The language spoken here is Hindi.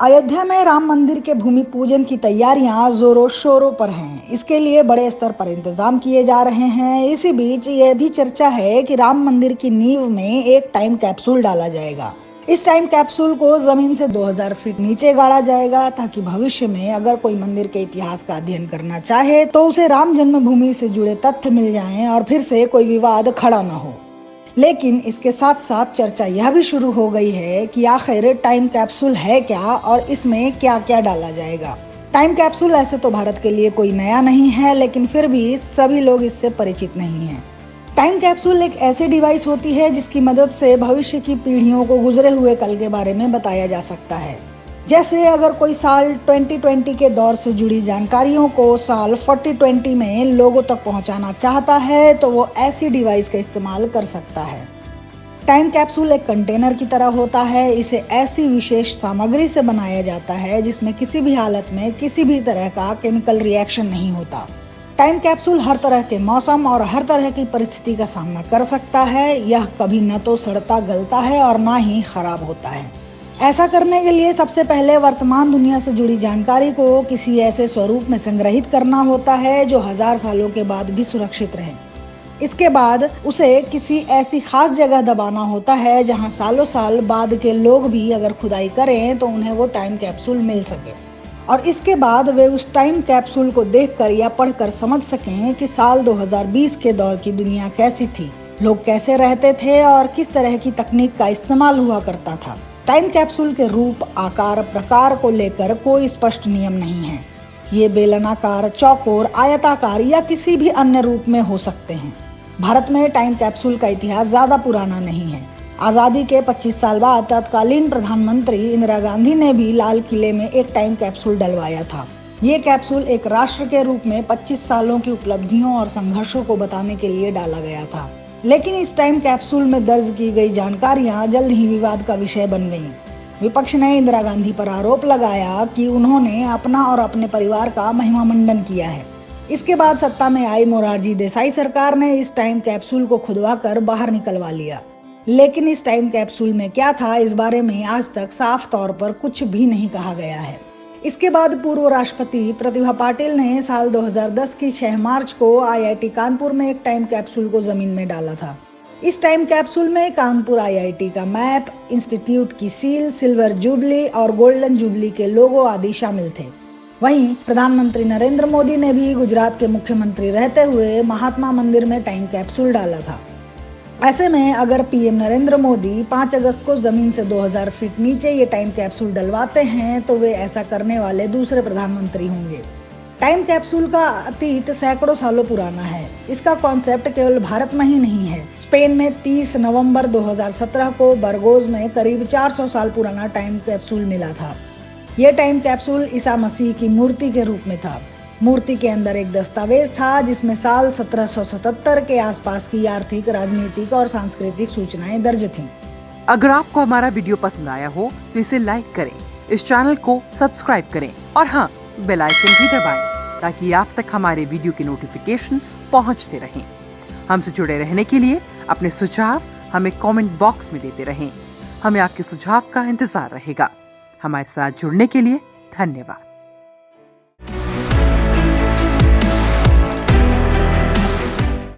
अयोध्या में राम मंदिर के भूमि पूजन की तैयारियां जोरों शोरों पर हैं। इसके लिए बड़े स्तर पर इंतजाम किए जा रहे हैं। इसी बीच यह भी चर्चा है कि राम मंदिर की नींव में एक टाइम कैप्सूल डाला जाएगा। इस टाइम कैप्सूल को जमीन से 2000 फीट नीचे गाड़ा जाएगा ताकि भविष्य में अगर कोई मंदिर के इतिहास का अध्ययन करना चाहे तो उसे राम जन्मभूमि से जुड़े तथ्य मिल जाएं और फिर से कोई विवाद खड़ा न हो। लेकिन इसके साथ साथ चर्चा यह भी शुरू हो गई है कि आखिर टाइम कैप्सूल है क्या और इसमें क्या क्या डाला जाएगा। टाइम कैप्सूल ऐसे तो भारत के लिए कोई नया नहीं है, लेकिन फिर भी सभी लोग इससे परिचित नहीं हैं। टाइम कैप्सूल एक ऐसी डिवाइस होती है जिसकी मदद से भविष्य की पीढ़ियों को गुजरे हुए कल के बारे में बताया जा सकता है। जैसे अगर कोई साल 2020 के दौर से जुड़ी जानकारियों को साल 4020 में लोगों तक पहुंचाना चाहता है तो वो ऐसी डिवाइस का इस्तेमाल कर सकता है। टाइम कैप्सूल एक कंटेनर की तरह होता है। इसे ऐसी विशेष सामग्री से बनाया जाता है जिसमें किसी भी हालत में किसी भी तरह का केमिकल रिएक्शन नहीं होता। टाइम कैप्सूल हर तरह के मौसम और हर तरह की परिस्थिति का सामना कर सकता है। यह कभी न तो सड़ता गलता है और ना ही खराब होता है। ऐसा करने के लिए सबसे पहले वर्तमान दुनिया से जुड़ी जानकारी को किसी ऐसे स्वरूप में संग्रहित करना होता है जो 1000 सालों के बाद भी सुरक्षित रहे। इसके बाद उसे किसी ऐसी खास जगह दबाना होता है जहां सालों साल बाद के लोग भी अगर खुदाई करें तो उन्हें वो टाइम कैप्सूल मिल सके और इसके बाद वे उस टाइम कैप्सूल को देखकर या पढ़कर समझ सकें कि साल 2020 के दौर की दुनिया कैसी थी, लोग कैसे रहते थे और किस तरह की तकनीक का इस्तेमाल हुआ करता था। टाइम कैप्सूल के रूप, आकार, प्रकार को लेकर कोई स्पष्ट नियम नहीं है। ये बेलनाकार, चौकोर, आयताकार या किसी भी अन्य रूप में हो सकते हैं। भारत में टाइम कैप्सूल का इतिहास ज्यादा पुराना नहीं है। आजादी के 25 साल बाद तत्कालीन प्रधानमंत्री इंदिरा गांधी ने भी लाल किले में एक टाइम कैप्सूल डलवाया था। ये कैप्सूल एक राष्ट्र के रूप में 25 सालों की उपलब्धियों और संघर्षों को बताने के लिए डाला गया था। लेकिन इस टाइम कैप्सूल में दर्ज की गई जानकारियां जल्द ही विवाद का विषय बन गईं। विपक्ष ने इंदिरा गांधी पर आरोप लगाया कि उन्होंने अपना और अपने परिवार का महिमा मंडन किया है। इसके बाद सत्ता में आई मोरारजी देसाई सरकार ने इस टाइम कैप्सूल को खुदवाकर बाहर निकलवा लिया। लेकिन इस टाइम कैप्सूल में क्या था, इस बारे में आज तक साफ तौर पर कुछ भी नहीं कहा गया है। इसके बाद पूर्व राष्ट्रपति प्रतिभा पाटिल ने साल 2010 की 6 मार्च को IIT कानपुर में एक टाइम कैप्सूल को जमीन में डाला था। इस टाइम कैप्सूल में कानपुर IIT का मैप, इंस्टीट्यूट की सील, सिल्वर जुबली और गोल्डन जुबली के लोगो आदि शामिल थे। वहीं प्रधानमंत्री नरेंद्र मोदी ने भी गुजरात के मुख्यमंत्री रहते हुए महात्मा मंदिर में टाइम कैप्सूल डाला था। ऐसे में अगर PM नरेंद्र मोदी 5 अगस्त को जमीन से 2000 फीट नीचे ये टाइम कैप्सूल डलवाते हैं तो वे ऐसा करने वाले दूसरे प्रधानमंत्री होंगे। टाइम कैप्सूल का अतीत सैकड़ों सालों पुराना है। इसका कॉन्सेप्ट केवल भारत में ही नहीं है। स्पेन में 30 नवंबर 2017 को बरगोज में करीब 400 साल पुराना टाइम कैप्सूल मिला था। यह टाइम कैप्सूल ईसा मसीह की मूर्ति के रूप में था। मूर्ति के अंदर एक दस्तावेज था जिसमें साल 1777 के आसपास की आर्थिक, राजनीतिक और सांस्कृतिक सूचनाएं दर्ज थीं। अगर आपको हमारा वीडियो पसंद आया हो तो इसे लाइक करें, इस चैनल को सब्सक्राइब करें और हाँ, बेल आइकन भी दबाएं ताकि आप तक हमारे वीडियो की नोटिफिकेशन पहुंचते रहें। हमसे जुड़े रहने के लिए अपने सुझाव हमें कमेंट बॉक्स में देते रहें। हमें आपके सुझाव का इंतजार रहेगा। हमारे साथ जुड़ने के लिए धन्यवाद।